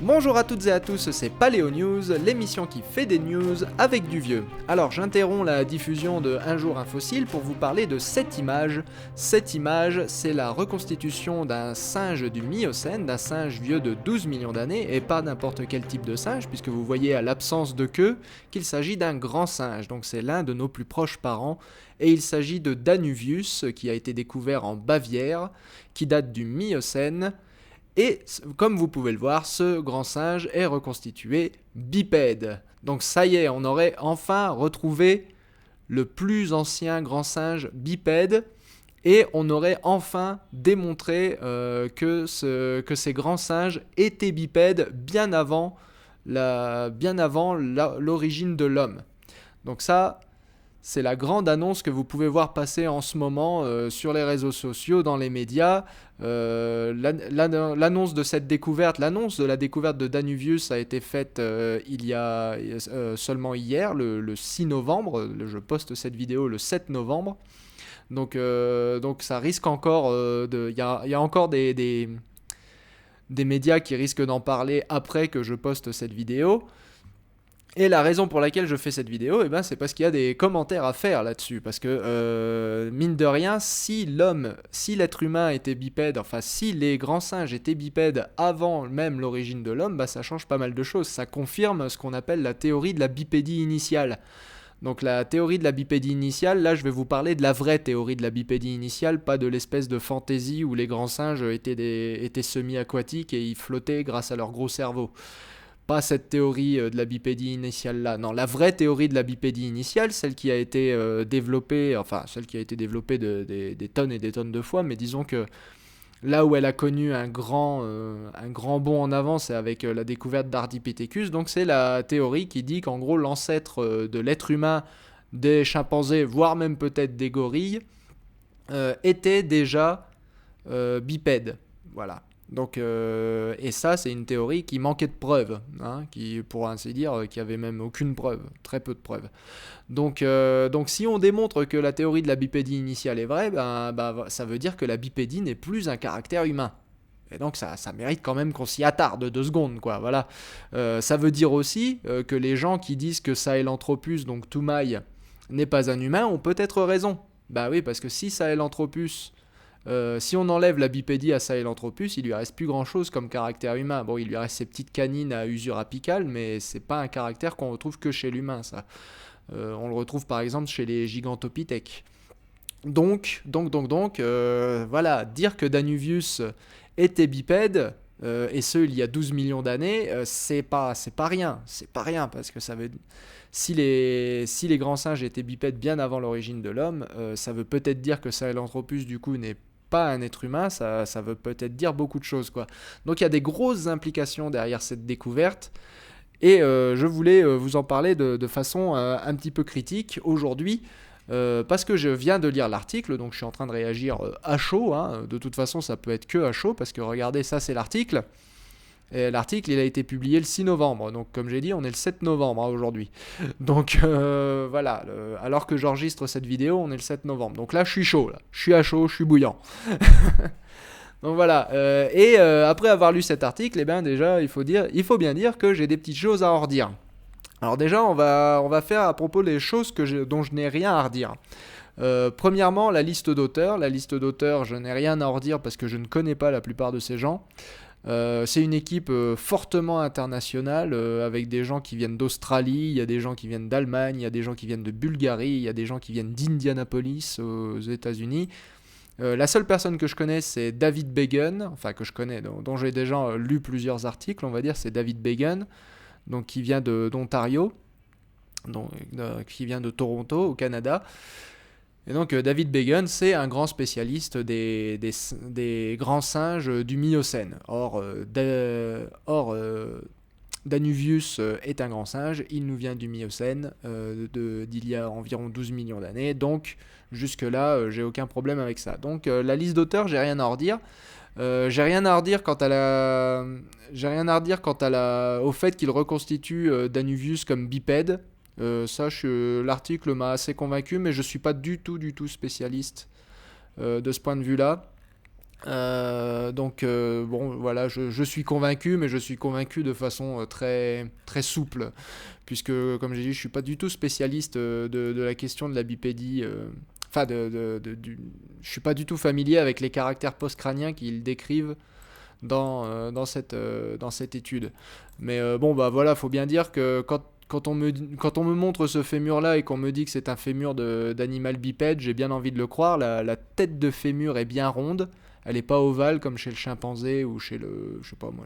Bonjour à toutes et à tous, c'est Paléo News, l'émission qui fait des news avec du vieux. Alors j'interromps la diffusion de Un jour un fossile pour vous parler de cette image. Cette image, c'est la reconstitution d'un singe du Miocène, d'un singe vieux de 12 millions d'années, et pas n'importe quel type de singe, puisque vous voyez à l'absence de queue qu'il s'agit d'un grand singe, donc c'est l'un de nos plus proches parents, et il s'agit de Danuvius, qui a été découvert en Bavière, qui date du Miocène. Et comme vous pouvez le voir, ce grand singe est reconstitué bipède. Donc ça y est, on aurait enfin retrouvé le plus ancien grand singe bipède et on aurait enfin démontré que ces grands singes étaient bipèdes bien avant l'origine de l'homme. Donc ça, c'est la grande annonce que vous pouvez voir passer en ce moment sur les réseaux sociaux, dans les médias. L'annonce de cette découverte, l'annonce de la découverte de Danuvius a été faite il y a seulement hier, le 6 novembre. Je poste cette vidéo le 7 novembre. Donc ça risque encore il y a encore des médias qui risquent d'en parler après que je poste cette vidéo. Et la raison pour laquelle je fais cette vidéo, c'est parce qu'il y a des commentaires à faire là-dessus. Parce que, mine de rien, si l'être humain était bipède, enfin si les grands singes étaient bipèdes avant même l'origine de l'homme, ça change pas mal de choses. Ça confirme ce qu'on appelle la théorie de la bipédie initiale. Donc la théorie de la bipédie initiale, là je vais vous parler de la vraie théorie de la bipédie initiale, pas de l'espèce de fantaisie où les grands singes étaient semi-aquatiques et ils flottaient grâce à leur gros cerveau. Pas cette théorie de la bipédie initiale là. Non, la vraie théorie de la bipédie initiale, celle qui a été développée, des tonnes et des tonnes de fois, mais disons que là où elle a connu un grand bond en avant, c'est avec la découverte d'Ardipithecus. Donc c'est la théorie qui dit qu'en gros l'ancêtre de l'être humain, des chimpanzés, voire même peut-être des gorilles, était déjà bipède. Voilà. Donc, et ça, c'est une théorie qui manquait de preuves, qui, pour ainsi dire, qui avait même aucune preuve, très peu de preuves. Donc si on démontre que la théorie de la bipédie initiale est vraie, ça veut dire que la bipédie n'est plus un caractère humain. Et donc ça mérite quand même qu'on s'y attarde 2 secondes, quoi. Voilà. Ça veut dire aussi que les gens qui disent que Sahelanthropus, donc Toumaï, n'est pas un humain, ont peut-être raison. Bah oui, parce que si Sahelanthropus... si on enlève la bipédie à Sahelanthropus, il lui reste plus grand chose comme caractère humain. Bon, il lui reste ses petites canines à usure apicale, mais c'est pas un caractère qu'on retrouve que chez l'humain, ça. On le retrouve par exemple chez les gigantopithèques. Donc, voilà, dire que Danuvius était bipède, et ce il y a 12 millions d'années, c'est pas rien, parce que ça veut... Si les grands singes étaient bipèdes bien avant l'origine de l'homme, ça veut peut-être dire que Sahelanthropus du coup n'est pas un être humain, ça veut peut-être dire beaucoup de choses, quoi. Donc il y a des grosses implications derrière cette découverte, et je voulais vous en parler de façon un petit peu critique aujourd'hui, parce que je viens de lire l'article, donc je suis en train de réagir à chaud, de toute façon ça peut être que à chaud, parce que regardez, ça c'est l'article. Et l'article, il a été publié le 6 novembre. Donc, comme j'ai dit, on est le 7 novembre aujourd'hui. Donc, voilà. Alors que j'enregistre cette vidéo, on est le 7 novembre. Donc là, je suis chaud. Là. Je suis à chaud, je suis bouillant. Donc voilà. Après avoir lu cet article, déjà, il faut bien dire que j'ai des petites choses à en redire. Alors déjà, on va faire à propos des choses dont je n'ai rien à redire. Premièrement, la liste d'auteurs. La liste d'auteurs, je n'ai rien à en redire parce que je ne connais pas la plupart de ces gens. C'est une équipe fortement internationale, avec des gens qui viennent d'Australie, il y a des gens qui viennent d'Allemagne, il y a des gens qui viennent de Bulgarie, il y a des gens qui viennent d'Indianapolis aux États-Unis. La seule personne que je connais, c'est David Begun, enfin que je connais, dont j'ai déjà lu plusieurs articles, on va dire, c'est David Begun, donc qui vient d'Ontario, qui vient de Toronto, au Canada. Et donc David Begun, c'est un grand spécialiste des grands singes du Miocène. Or, Danuvius est un grand singe, il nous vient du Miocène, d'il y a environ 12 millions d'années, donc jusque-là, j'ai aucun problème avec ça. Donc la liste d'auteurs, j'ai rien à en redire. J'ai rien à redire au fait qu'il reconstitue Danuvius comme bipède. L'article m'a assez convaincu, mais je suis pas du tout spécialiste de ce point de vue-là. Bon, voilà, je suis convaincu, mais je suis convaincu de façon très, très souple, puisque, comme j'ai dit, je suis pas du tout spécialiste de la question de la bipédie. Enfin, je suis pas du tout familier avec les caractères post-crâniens qu'ils décrivent dans cette étude. Mais bon, bah voilà, faut bien dire que quand on me montre ce fémur-là et qu'on me dit que c'est un fémur d'animal bipède, j'ai bien envie de le croire. La tête de fémur est bien ronde. Elle n'est pas ovale comme chez le chimpanzé ou chez le, je sais pas moi,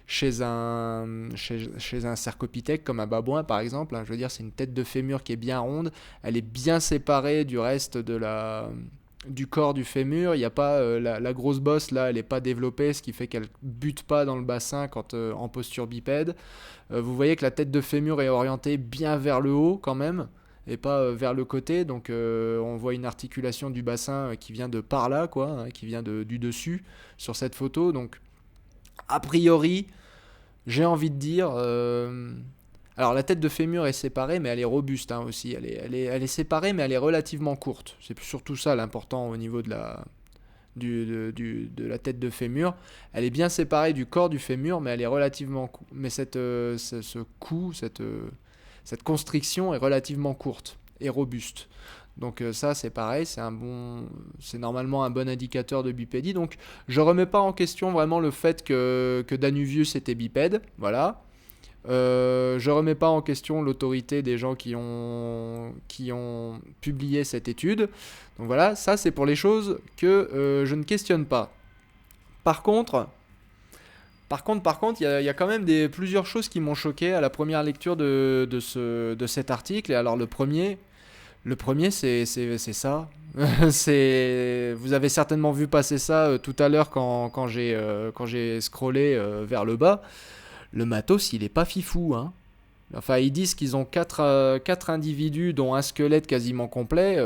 chez un cercopithèque comme un babouin par exemple, hein. Je veux dire, c'est une tête de fémur qui est bien ronde. Elle est bien séparée du reste du corps du fémur. Il n'y a pas la grosse bosse là, elle n'est pas développée, ce qui fait qu'elle bute pas dans le bassin quand en posture bipède. Vous voyez que la tête de fémur est orientée bien vers le haut quand même et pas vers le côté. Donc on voit une articulation du bassin qui vient de par là, quoi, hein, qui vient du dessus sur cette photo. Donc a priori, j'ai envie de dire. Alors la tête de fémur est séparée, mais elle est robuste hein, aussi. Elle est séparée, mais elle est relativement courte. C'est surtout ça l'important au niveau de la tête de fémur. Elle est bien séparée du corps du fémur, mais elle est relativement mais ce cou, cette constriction est relativement courte et robuste. Donc ça c'est pareil, c'est normalement un bon indicateur de bipédie. Donc je remets pas en question vraiment le fait que Danuvius était bipède, voilà. Je remets pas en question l'autorité des gens qui ont publié cette étude. Donc voilà, ça c'est pour les choses que je ne questionne pas. Par contre, il y a quand même plusieurs choses qui m'ont choqué à la première lecture de cet article. Et alors le premier c'est ça. Vous avez certainement vu passer ça tout à l'heure quand j'ai scrollé vers le bas. Le matos, il est pas fifou, hein. Enfin, ils disent qu'ils ont quatre individus, dont un squelette quasiment complet.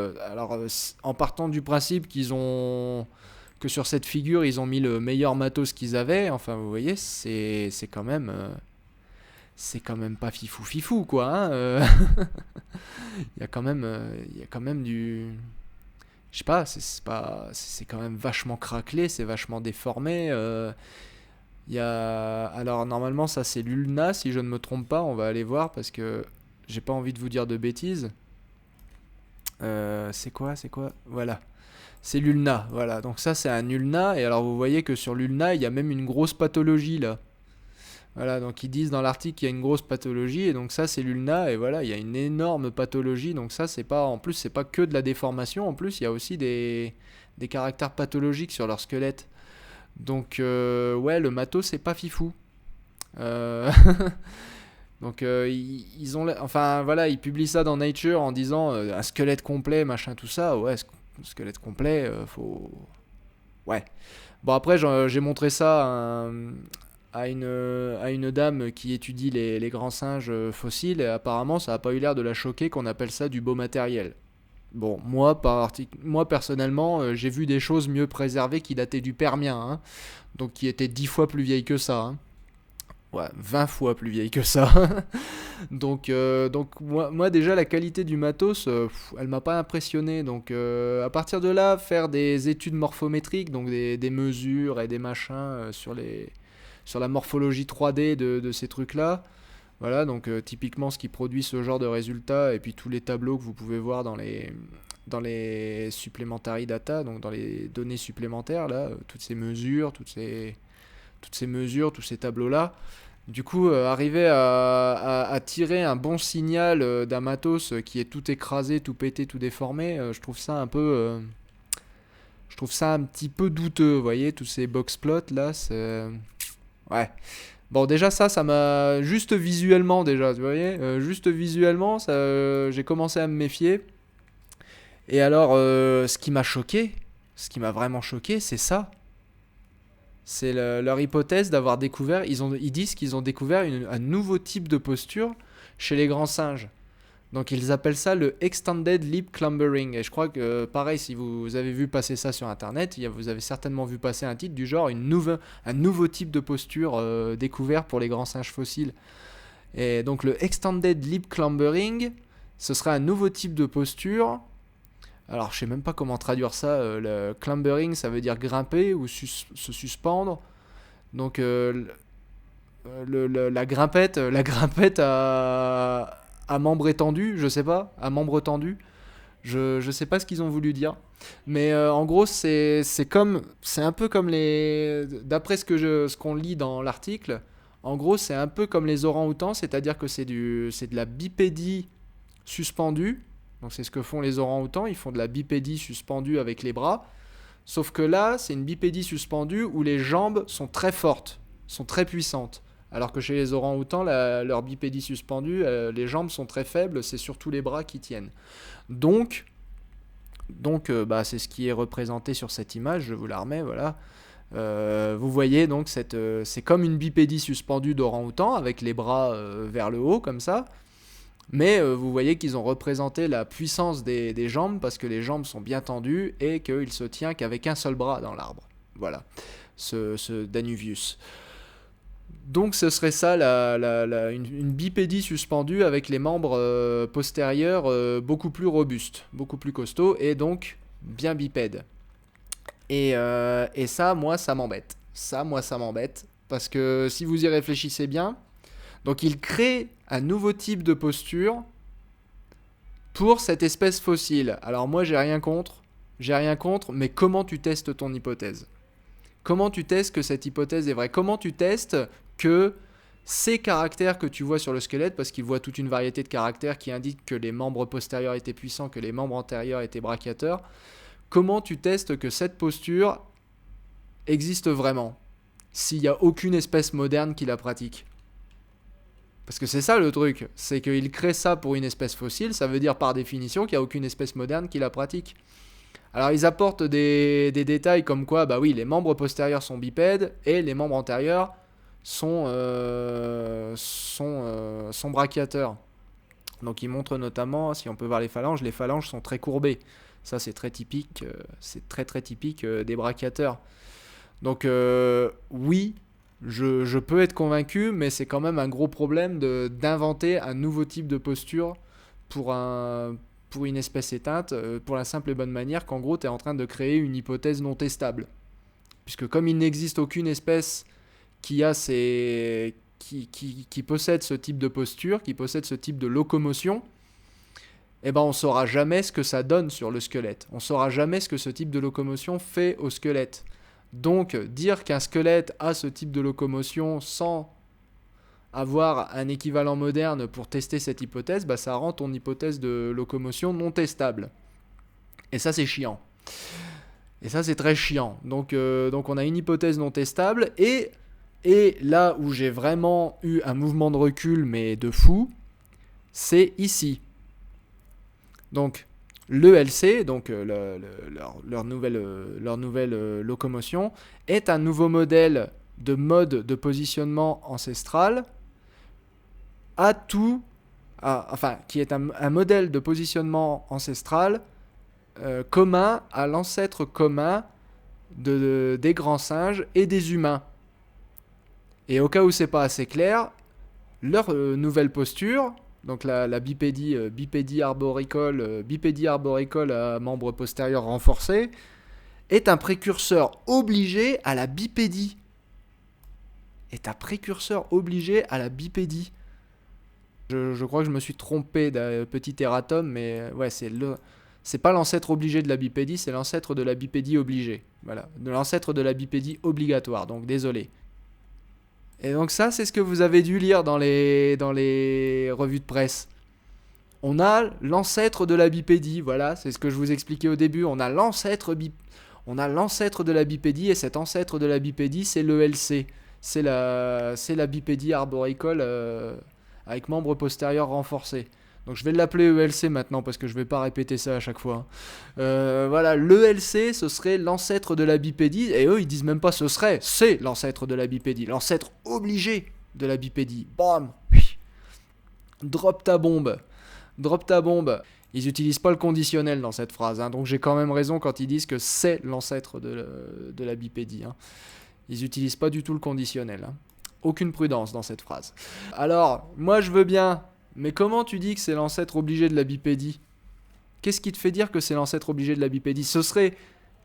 En partant du principe que sur cette figure, ils ont mis le meilleur matos qu'ils avaient. Enfin, vous voyez, c'est quand même pas fifou fifou, quoi, hein. Il y a quand même du, je sais pas, c'est quand même vachement craquelé, c'est vachement déformé. Alors normalement ça c'est l'ulna si je ne me trompe pas, on va aller voir parce que j'ai pas envie de vous dire de bêtises. C'est quoi? Voilà. C'est l'ulna, voilà. Donc ça c'est un ulna et alors vous voyez que sur l'ulna il y a même une grosse pathologie là. Voilà, donc ils disent dans l'article qu'il y a une grosse pathologie et donc ça c'est l'ulna et voilà, il y a une énorme pathologie. Donc ça en plus c'est pas que de la déformation, en plus il y a aussi des caractères pathologiques sur leur squelette. Donc ouais, le matos c'est pas fifou. Euh, donc enfin voilà, ils publient ça dans Nature en disant un squelette complet, machin tout ça. Ouais, squelette complet, faut. Ouais. Bon après j'ai montré ça à une dame qui étudie les grands singes fossiles et apparemment ça a pas eu l'air de la choquer qu'on appelle ça du beau matériel. Bon, moi personnellement, j'ai vu des choses mieux préservées qui dataient du Permien, hein, donc qui étaient 10 fois plus vieilles que ça, hein. Ouais, 20 fois plus vieilles que ça. Donc moi déjà la qualité du matos, elle m'a pas impressionné. Donc à partir de là, faire des études morphométriques, donc des mesures et des machins sur la morphologie 3D de ces trucs-là. Voilà, donc typiquement ce qui produit ce genre de résultats, et puis tous les tableaux que vous pouvez voir dans les supplementary data, donc dans les données supplémentaires, là, toutes ces mesures, tous ces tableaux-là. Du coup, arriver à tirer un bon signal d'un matos qui est tout écrasé, tout pété, tout déformé, je trouve ça un petit peu douteux, vous voyez, tous ces box plots là, ouais. Bon, déjà ça m'a juste visuellement déjà, vous voyez, juste visuellement, j'ai commencé à me méfier. Et alors, ce qui m'a vraiment choqué, c'est ça. C'est leur hypothèse d'avoir découvert, ils disent qu'ils ont découvert un nouveau type de posture chez les grands singes. Donc ils appellent ça le Extended Lip Clambering. Et je crois que, pareil, si vous avez vu passer ça sur Internet, vous avez certainement vu passer un titre du genre un nouveau type de posture découvert pour les grands singes fossiles. Et donc le Extended Lip Clambering, ce serait un nouveau type de posture Alors, je sais même pas comment traduire ça. Le clambering, ça veut dire grimper ou se suspendre. Donc, la grimpette à membre étendu, je sais pas, à membre tendu. Je sais pas ce qu'ils ont voulu dire. Mais en gros, c'est un peu comme d'après ce qu'on lit dans l'article, en gros, c'est un peu comme les orang-outans, c'est-à-dire que c'est de la bipédie suspendue. Donc c'est ce que font les orang-outans, ils font de la bipédie suspendue avec les bras. Sauf que là, c'est une bipédie suspendue où les jambes sont très fortes, sont très puissantes. Alors que chez les orang-outans, leur bipédie suspendue, les jambes sont très faibles, c'est surtout les bras qui tiennent. Donc, bah, c'est ce qui est représenté sur cette image, je vous la remets, voilà. Vous voyez donc c'est comme une bipédie suspendue d'orang-outan avec les bras vers le haut comme ça. Mais vous voyez qu'ils ont représenté la puissance des jambes parce que les jambes sont bien tendues et qu'il se tient qu'avec un seul bras dans l'arbre. Voilà, ce Danuvius. Donc ce serait ça, une bipédie suspendue avec les membres postérieurs beaucoup plus robustes, beaucoup plus costauds et donc bien bipèdes. Et ça, moi, ça m'embête. Ça m'embête. Parce que si vous y réfléchissez bien, donc il crée un nouveau type de posture pour cette espèce fossile. Alors moi, j'ai rien contre, mais comment tu testes ton hypothèse? Comment tu testes que cette hypothèse est vraie? Comment tu testes que ces caractères que tu vois sur le squelette, parce qu'il voit toute une variété de caractères qui indiquent que les membres postérieurs étaient puissants, que les membres antérieurs étaient brachiateurs, comment tu testes que cette posture existe vraiment s'il n'y a aucune espèce moderne qui la pratique? Parce que c'est ça le truc, c'est qu'il crée ça pour une espèce fossile, ça veut dire par définition qu'il n'y a aucune espèce moderne qui la pratique. Alors ils apportent des détails comme quoi, bah oui, les membres postérieurs sont bipèdes et les membres antérieurs sont brachiateurs. Donc ils montrent notamment, si on peut voir les phalanges sont très courbées. Ça c'est très typique, c'est très très typique des brachiateurs. Donc oui, je peux être convaincu, mais c'est quand même un gros problème d'inventer un nouveau type de posture pour une espèce éteinte, pour la simple et bonne manière qu'en gros, tu es en train de créer une hypothèse non testable. Puisque comme il n'existe aucune espèce qui possède ce type de posture, qui possède ce type de locomotion, eh ben on ne saura jamais ce que ça donne sur le squelette. On ne saura jamais ce que ce type de locomotion fait au squelette. Donc, dire qu'un squelette a ce type de locomotion sans avoir un équivalent moderne pour tester cette hypothèse, bah ça rend ton hypothèse de locomotion non testable. Et ça, c'est chiant. Et ça, c'est très chiant. Donc on a une hypothèse non testable. Et là où j'ai vraiment eu un mouvement de recul, mais de fou, c'est ici. Donc, l'ELC, donc leur nouvelle locomotion, est un nouveau modèle de mode de positionnement ancestral qui est un modèle de positionnement ancestral commun à l'ancêtre commun des grands singes et des humains. Et au cas où c'est pas assez clair, leur nouvelle posture, donc la bipédie arboricole à membres postérieurs renforcés, est un précurseur obligé à la bipédie. Je crois que je me suis trompé d'un petit erratum, mais ouais, c'est pas l'ancêtre obligé de la bipédie, c'est l'ancêtre de la bipédie obligée. Voilà, de l'ancêtre de la bipédie obligatoire, donc désolé. Et donc ça, c'est ce que vous avez dû lire dans les revues de presse. On a l'ancêtre de la bipédie, voilà, c'est ce que je vous expliquais au début. On a l'ancêtre de la bipédie, et cet ancêtre de la bipédie, c'est l'ELC. C'est la bipédie arboricole avec membres postérieurs renforcés. Donc je vais l'appeler ELC maintenant parce que je ne vais pas répéter ça à chaque fois. Voilà, l'ELC, ce serait l'ancêtre de la bipédie. Et eux, ils disent même pas ce serait, c'est l'ancêtre de la bipédie. L'ancêtre obligé de la bipédie. Bam. Drop ta bombe. Ils n'utilisent pas le conditionnel dans cette phrase. Donc j'ai quand même raison quand ils disent que c'est l'ancêtre de la bipédie. Ils n'utilisent pas du tout le conditionnel. Aucune prudence dans cette phrase. Alors, moi je veux bien, mais comment tu dis que c'est l'ancêtre obligé de la bipédie ? Qu'est-ce qui te fait dire que c'est l'ancêtre obligé de la bipédie? Ce serait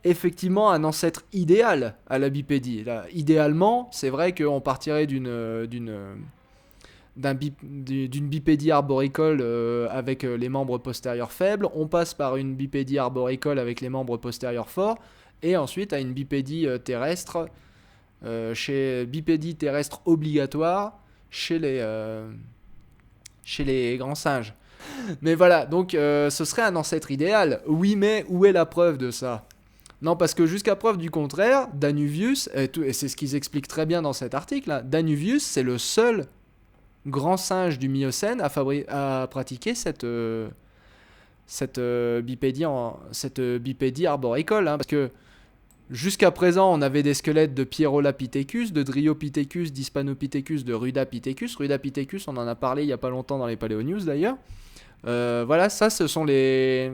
effectivement un ancêtre idéal à la bipédie. Là, idéalement, c'est vrai qu'on partirait d'une bipédie arboricole avec les membres postérieurs faibles, on passe par une bipédie arboricole avec les membres postérieurs forts, et ensuite à une bipédie terrestre, bipédie terrestre obligatoire chez les grands singes. Mais voilà, donc ce serait un ancêtre idéal. Oui, mais où est la preuve de ça? Non, parce que jusqu'à preuve du contraire, Danuvius, et c'est ce qu'ils expliquent très bien dans cet article, hein, Danuvius, c'est le seul grand singe du Miocène à pratiquer cette bipédie arboricole. Hein, parce que jusqu'à présent, on avait des squelettes de Pierolapithecus, de Dryopithecus, d'Hispanopithecus, de Rudapithecus. Rudapithecus, on en a parlé il n'y a pas longtemps dans les Paléonews d'ailleurs. Voilà, ça ce sont les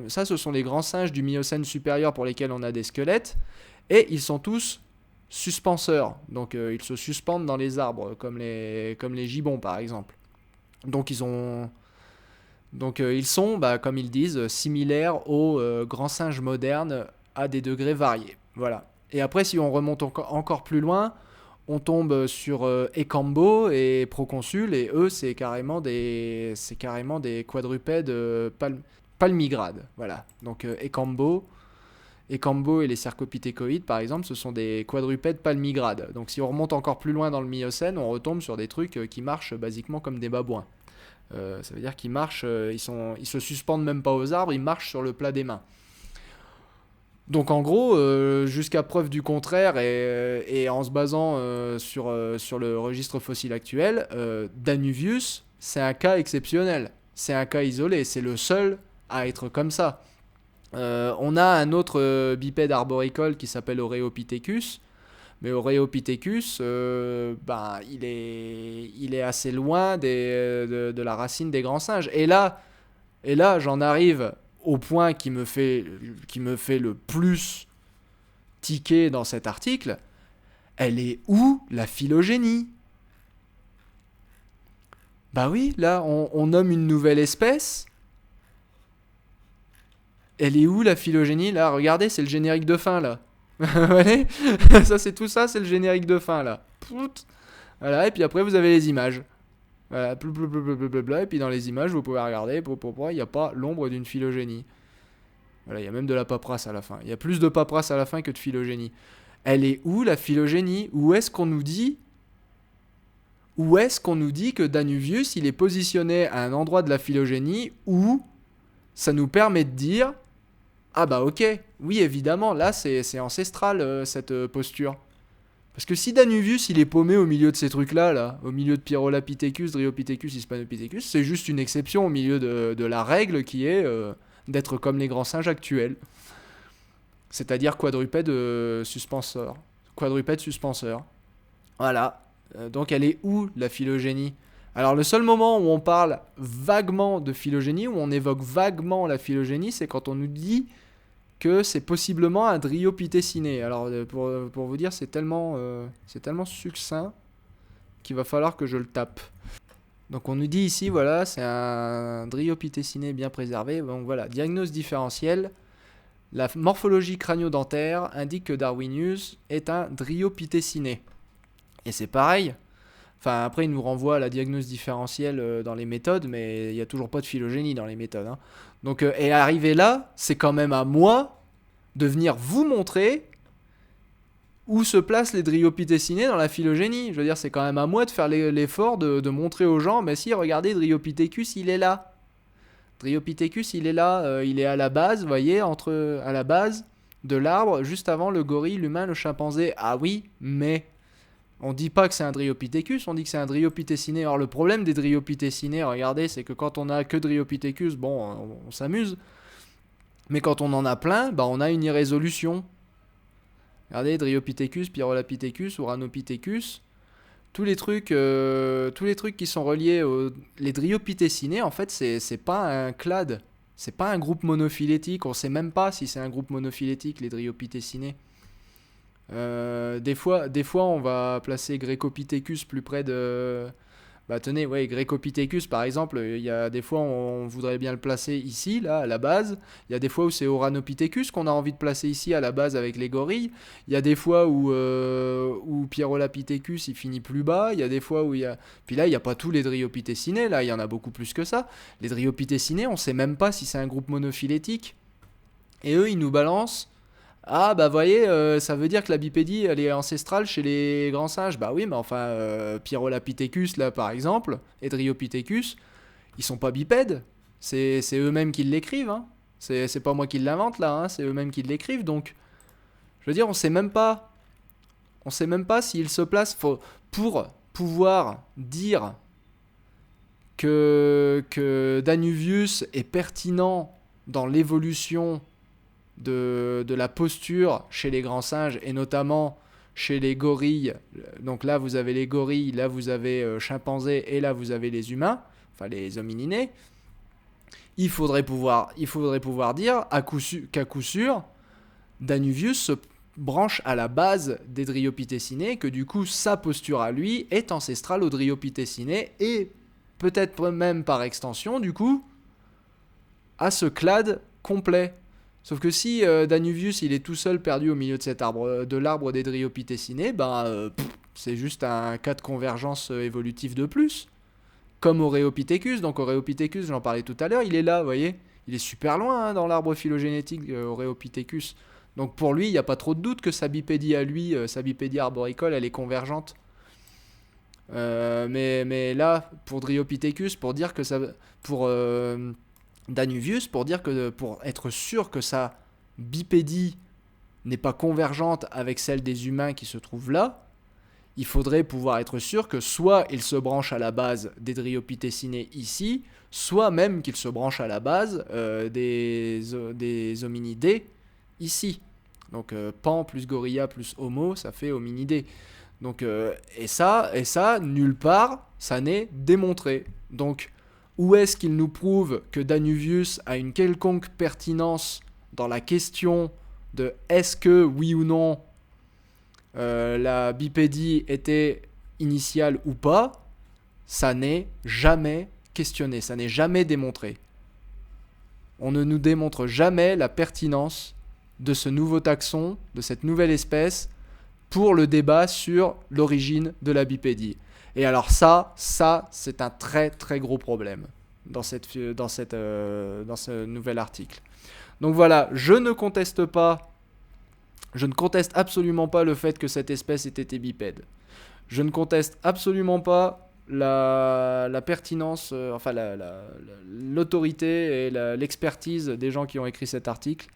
grands singes du Miocène supérieur pour lesquels on a des squelettes. Et ils sont tous suspenseurs. Donc ils se suspendent dans les arbres, comme les gibbons par exemple. Donc ils sont, comme ils disent, similaires aux grands singes modernes à des degrés variés. Voilà. Et après, si on remonte encore plus loin, on tombe sur Ecambo et Proconsul, et eux, c'est carrément des quadrupèdes palmigrades. Voilà. Donc Ecambo et les cercopithécoïdes, par exemple, ce sont des quadrupèdes palmigrades. Donc si on remonte encore plus loin dans le Miocène, on retombe sur des trucs qui marchent basiquement comme des babouins. Ça veut dire qu'ils marchent, ils se suspendent même pas aux arbres, ils marchent sur le plat des mains. Donc en gros, jusqu'à preuve du contraire et en se basant sur le registre fossile actuel, Danuvius, c'est un cas exceptionnel. C'est un cas isolé, c'est le seul à être comme ça. On a un autre bipède arboricole qui s'appelle Oreopithecus. Mais Oreopithecus, il est assez loin de la racine des grands singes. Et là j'en arrive au point qui me fait le plus tiquer dans cet article. Elle est où la phylogénie? Bah oui, là, on nomme une nouvelle espèce. Elle est où la phylogénie? Là, regardez, c'est le générique de fin, là. Allez, ça, c'est le générique de fin, là. Voilà, et puis après, vous avez les images. Voilà, et puis dans les images, vous pouvez regarder, il n'y a pas l'ombre d'une phylogénie. Voilà, il y a même de la paperasse à la fin. Il y a plus de paperasse à la fin que de phylogénie. Elle est où la phylogénie? Où est-ce qu'on nous dit que Danuvius, il est positionné à un endroit de la phylogénie où ça nous permet de dire ah bah ok, oui évidemment, là c'est ancestral cette posture. Parce que si Danuvius il est paumé au milieu de ces trucs-là, là, au milieu de Pierolapithecus, Dryopithecus, Hispanopithecus, c'est juste une exception au milieu de la règle qui est d'être comme les grands singes actuels. C'est-à-dire quadrupède suspenseur. Quadrupède suspenseur. Voilà. Donc elle est où la phylogénie? Alors le seul moment où on parle vaguement de phylogénie, où on évoque vaguement la phylogénie, c'est quand on nous dit que c'est possiblement un Dryopitheciné. Alors pour vous dire, c'est tellement succinct qu'il va falloir que je le tape. Donc on nous dit ici, voilà, c'est un Dryopitheciné bien préservé. Donc voilà, diagnose différentielle. La morphologie crânio-dentaire indique que Darwinius est un Dryopitheciné. Et c'est pareil. Enfin, après, il nous renvoie à la diagnose différentielle dans les méthodes, mais il n'y a toujours pas de phylogénie dans les méthodes. Hein. Donc, et arrivé là, c'est quand même à moi de venir vous montrer où se placent les Dryopitheciné dans la phylogénie. Je veux dire, c'est quand même à moi de faire l'effort de montrer aux gens, mais si, regardez, Dryopithecus, il est là. Dryopithecus, il est là, il est à la base, vous voyez, à la base de l'arbre, juste avant le gorille, l'humain, le chimpanzé. Ah oui, mais on dit pas que c'est un Dryopithecus, on dit que c'est un Dryopitheciné. Or, le problème des Dryopitheciné, regardez, c'est que quand on a que Dryopithecus, bon, on s'amuse. Mais quand on en a plein, on a une irrésolution. Regardez, Dryopithecus, Pierolapithecus, Uranopithecus, tous les trucs qui sont reliés les Dryopitheciné, en fait, c'est pas un clade, c'est pas un groupe monophylétique. On sait même pas si c'est un groupe monophylétique, les Dryopitheciné. Des fois, on va placer Grecopithecus plus près de Bah tenez, ouais, Grecopithecus par exemple, il y a des fois on voudrait bien le placer ici, là, à la base. Il y a des fois où c'est Oranopithecus qu'on a envie de placer ici à la base avec les gorilles. Il y a des fois où Pierolapithecus il finit plus bas. Il y a des fois où il y a. Puis là, il n'y a pas tous les Dryopithecinae, là, il y en a beaucoup plus que ça. Les Dryopithecinae, on sait même pas si c'est un groupe monophylétique. Et eux, ils nous balancent. Ah bah voyez, ça veut dire que la bipédie elle est ancestrale chez les grands singes. Bah oui, mais enfin, Pyrolapithecus là par exemple, et Dryopithecus, ils sont pas bipèdes. C'est eux-mêmes qui l'écrivent. Hein. C'est pas moi qui l'invente là, hein, c'est eux-mêmes qui l'écrivent. Donc, je veux dire, on sait même pas s'ils se placent pour pouvoir dire que Danuvius est pertinent dans l'évolution de la posture chez les grands singes et notamment chez les gorilles. Donc là, vous avez les gorilles, là, vous avez chimpanzés et là, vous avez les humains, enfin les homininés. Il faudrait pouvoir dire qu'à coup sûr, Danuvius se branche à la base des Dryopithecinae, que du coup, sa posture à lui est ancestrale aux Dryopithecinae et peut-être même par extension, du coup, à ce clade complet. Sauf que si Danuvius il est tout seul perdu au milieu de cet arbre, de l'arbre des Dryopithecinae, c'est juste un cas de convergence évolutive de plus. Comme Oreopithecus. Donc Oreopithecus, j'en parlais tout à l'heure, il est là, vous voyez. Il est super loin hein, dans l'arbre phylogénétique Oreopithecus. Donc pour lui, il n'y a pas trop de doute que sa bipédie à lui, sa bipédie arboricole, elle est convergente. Mais là, pour Dryopithecus, pour dire que ça... Pour Danuvius, pour être sûr que sa bipédie n'est pas convergente avec celle des humains qui se trouvent là, il faudrait pouvoir être sûr que soit il se branche à la base des Dryopithecinae ici, soit même qu'il se branche à la base des hominidés ici. Donc Pan plus Gorilla plus Homo, ça fait hominidés. Donc, et ça, nulle part, ça n'est démontré. Donc, où est-ce qu'il nous prouve que Danuvius a une quelconque pertinence dans la question de est-ce que, oui ou non, la bipédie était initiale ou pas? Ça n'est jamais questionné, ça n'est jamais démontré. On ne nous démontre jamais la pertinence de ce nouveau taxon, de cette nouvelle espèce, pour le débat sur l'origine de la bipédie. Et alors ça c'est un très très gros problème dans ce nouvel article. Donc voilà, je ne conteste absolument pas le fait que cette espèce ait été bipède. Je ne conteste absolument pas la pertinence, l'autorité et l'expertise des gens qui ont écrit cet article.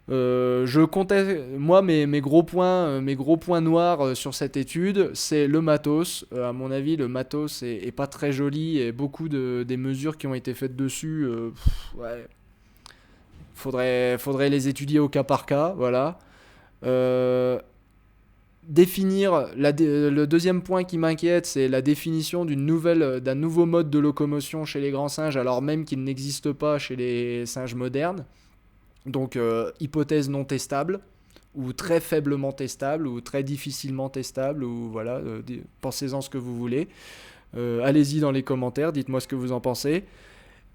Je comptais, moi, mes gros points noirs sur cette étude, c'est le matos. À mon avis, le matos est pas très joli et beaucoup des mesures qui ont été faites dessus, ouais, faudrait les étudier au cas par cas, voilà. Définir, le deuxième point qui m'inquiète, c'est la définition d'un nouveau mode de locomotion chez les grands singes, alors même qu'il n'existe pas chez les singes modernes. Donc, hypothèse non testable, ou très faiblement testable, ou très difficilement testable, ou voilà, pensez-en ce que vous voulez. Allez-y dans les commentaires, dites-moi ce que vous en pensez.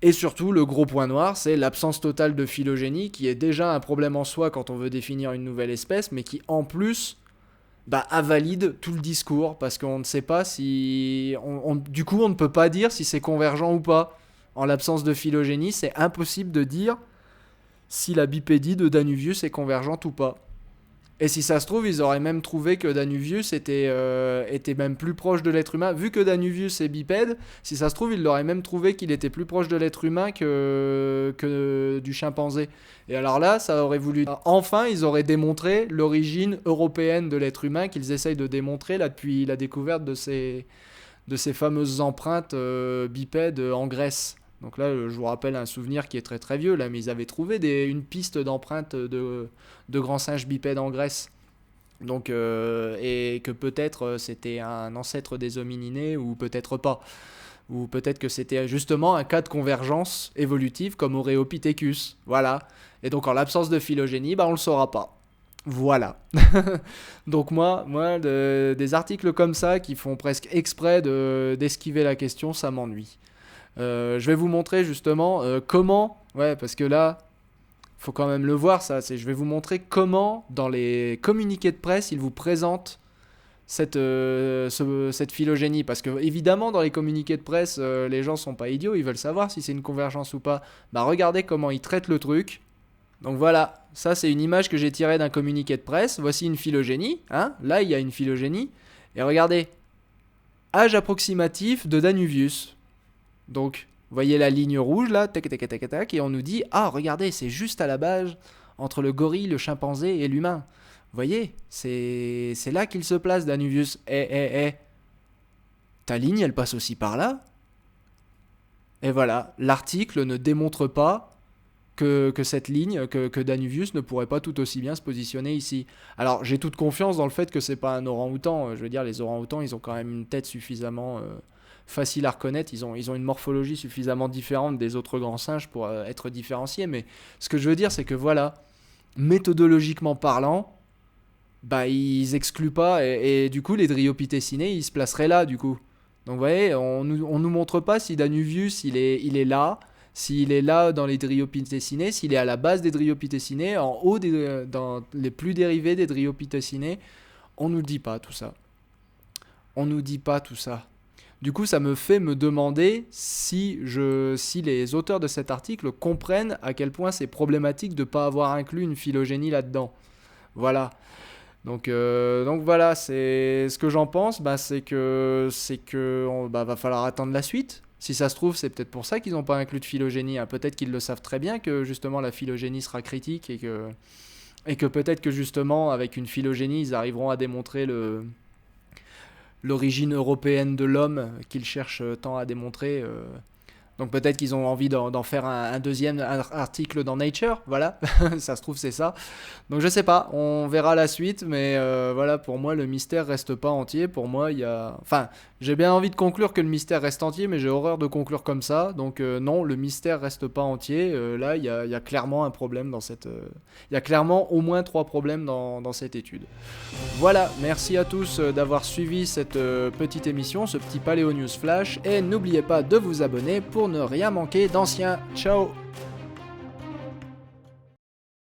Et surtout, le gros point noir, c'est l'absence totale de phylogénie, qui est déjà un problème en soi quand on veut définir une nouvelle espèce, mais qui en plus invalide tout le discours, parce qu'on ne sait pas si... du coup, on ne peut pas dire si c'est convergent ou pas. En l'absence de phylogénie, c'est impossible de dire si la bipédie de Danuvius est convergente ou pas. Et si ça se trouve, ils auraient même trouvé que Danuvius était même plus proche de l'être humain. Vu que Danuvius est bipède, si ça se trouve, ils l'auraient même trouvé qu'il était plus proche de l'être humain que du chimpanzé. Et alors là, ça aurait voulu... Enfin, ils auraient démontré l'origine européenne de l'être humain qu'ils essayent de démontrer là, depuis la découverte de ces fameuses empreintes bipèdes en Grèce. Donc là, je vous rappelle un souvenir qui est très très vieux, là, mais ils avaient trouvé une piste d'empreintes de grands singes bipèdes en Grèce. Donc, et que peut-être c'était un ancêtre des homininés, ou peut-être pas. Ou peut-être que c'était justement un cas de convergence évolutive comme Oreopithecus. Voilà. Et donc en l'absence de phylogénie, on ne le saura pas. Voilà. Donc des articles comme ça qui font presque exprès d'esquiver la question, ça m'ennuie. Je vais vous montrer justement comment, ouais, parce que là, faut quand même le voir ça, je vais vous montrer comment dans les communiqués de presse ils vous présentent cette phylogénie. Parce que évidemment dans les communiqués de presse, les gens sont pas idiots, ils veulent savoir si c'est une convergence ou pas. Bah regardez comment ils traitent le truc. Donc voilà, ça c'est une image que j'ai tirée d'un communiqué de presse. Voici une phylogénie, hein. Là il y a une phylogénie. Et regardez, âge approximatif de Danuvius. Donc, vous voyez la ligne rouge là, tac tac tac tac, et on nous dit, ah regardez, c'est juste à la base entre le gorille, le chimpanzé et l'humain. Vous voyez, c'est là qu'il se place, Danuvius. Ta ligne elle passe aussi par là. Et voilà, l'article ne démontre pas que cette ligne, que Danuvius ne pourrait pas tout aussi bien se positionner ici. Alors j'ai toute confiance dans le fait que c'est pas un orang-outan. Je veux dire, les orang-outans, ils ont quand même une tête suffisamment facile à reconnaître. Ils ont une morphologie suffisamment différente des autres grands singes pour être différenciés. Mais ce que je veux dire, c'est que voilà, méthodologiquement parlant, bah ils excluent pas. Et du coup, les Dryopithecinae, ils se placeraient là, du coup. Donc vous voyez, on nous montre pas si Danuvius, il est là, s'il est là dans les Dryopithecinae, s'il est à la base des Dryopithecinae, en haut dans les plus dérivés des Dryopithecinae. On nous dit pas tout ça. On nous dit pas tout ça. Du coup, ça me fait me demander si les auteurs de cet article comprennent à quel point c'est problématique de ne pas avoir inclus une phylogénie là-dedans. Voilà. Donc voilà, c'est ce que j'en pense, va falloir attendre la suite. Si ça se trouve, c'est peut-être pour ça qu'ils n'ont pas inclus de phylogénie, hein. Peut-être qu'ils le savent très bien que justement la phylogénie sera critique et que peut-être que justement avec une phylogénie, ils arriveront à démontrer l'origine européenne de l'homme qu'ils cherchent tant à démontrer. Donc peut-être qu'ils ont envie d'en faire un deuxième article dans Nature, voilà, ça se trouve c'est ça. Donc je sais pas, on verra la suite, mais voilà, pour moi le mystère reste pas entier. Pour moi il y a... Enfin, j'ai bien envie de conclure que le mystère reste entier, mais j'ai horreur de conclure comme ça. Donc non, le mystère reste pas entier. Là, il y a clairement un problème dans cette... Il y a clairement au moins 3 problèmes dans cette étude. Voilà, merci à tous d'avoir suivi cette petite émission, ce petit Paléo News Flash, et n'oubliez pas de vous abonner pour ne rien manquer d'anciens. Ciao!